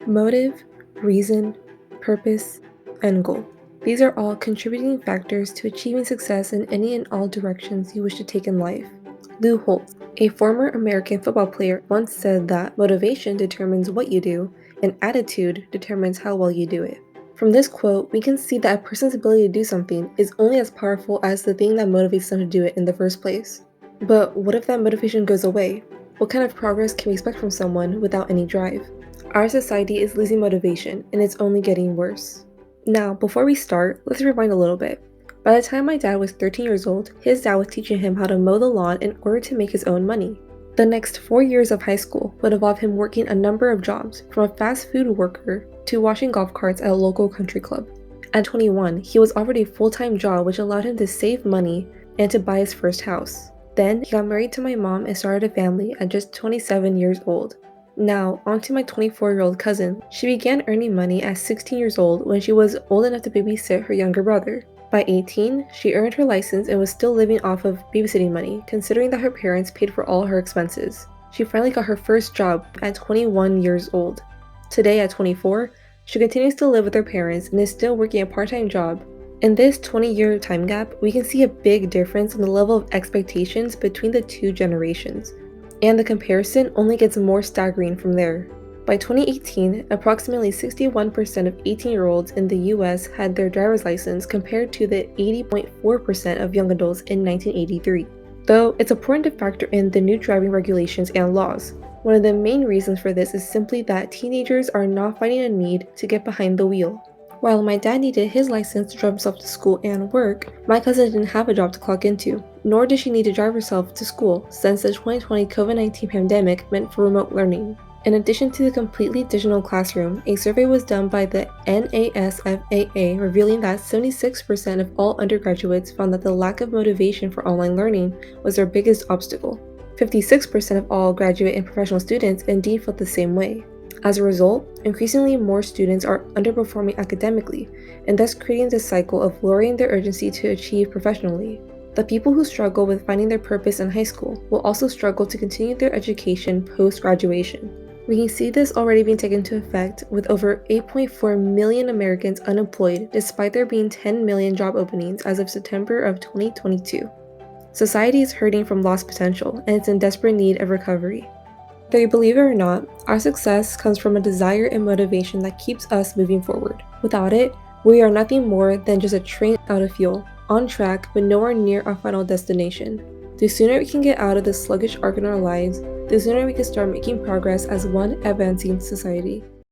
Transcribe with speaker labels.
Speaker 1: Motive, reason, purpose, and goal. These are all contributing factors to achieving success in any and all directions you wish to take in life. Lou Holtz, a former American football player, once said that motivation determines what you do, and attitude determines how well you do it. From this quote, we can see that a person's ability to do something is only as powerful as the thing that motivates them to do it in the first place. But what if that motivation goes away? What kind of progress can we expect from someone without any drive? Our society is losing motivation, and it's only getting worse. Now, before we start, let's rewind a little bit. By the time my dad was 13 years old, his dad was teaching him how to mow the lawn in order to make his own money. The next 4 years of high school would involve him working a number of jobs, from a fast food worker to washing golf carts at a local country club. At 21, he was offered a full-time job which allowed him to save money and to buy his first house. Then, he got married to my mom and started a family at just 27 years old. Now, onto my 24-year-old cousin. She began earning money at 16 years old when she was old enough to babysit her younger brother. By 18, she earned her license and was still living off of babysitting money, considering that her parents paid for all her expenses. She finally got her first job at 21 years old. Today, at 24, she continues to live with her parents and is still working a part-time job. In this 20-year time gap, we can see a big difference in the level of expectations between the two generations. And the comparison only gets more staggering from there. By 2018, approximately 61% of 18-year-olds in the US had their driver's license compared to the 80.4% of young adults in 1983. Though it's important to factor in the new driving regulations and laws. One of the main reasons for this is simply that teenagers are not finding a need to get behind the wheel. While my dad needed his license to drive himself to school and work, my cousin didn't have a job to clock into, nor did she need to drive herself to school since the 2020 COVID-19 pandemic meant for remote learning. In addition to the completely digital classroom, a survey was done by the NASFAA revealing that 76% of all undergraduates found that the lack of motivation for online learning was their biggest obstacle. 56% of all graduate and professional students indeed felt the same way. As a result, increasingly more students are underperforming academically, and thus creating this cycle of lowering their urgency to achieve professionally. The people who struggle with finding their purpose in high school will also struggle to continue their education post-graduation. We can see this already being taken into effect with over 8.4 million Americans unemployed despite there being 10 million job openings as of September of 2022. Society is hurting from lost potential, and it's in desperate need of recovery. Whether you believe it or not, our success comes from a desire and motivation that keeps us moving forward. Without it, we are nothing more than just a train out of fuel, on track but nowhere near our final destination. The sooner we can get out of this sluggish arc in our lives, the sooner we can start making progress as one advancing society.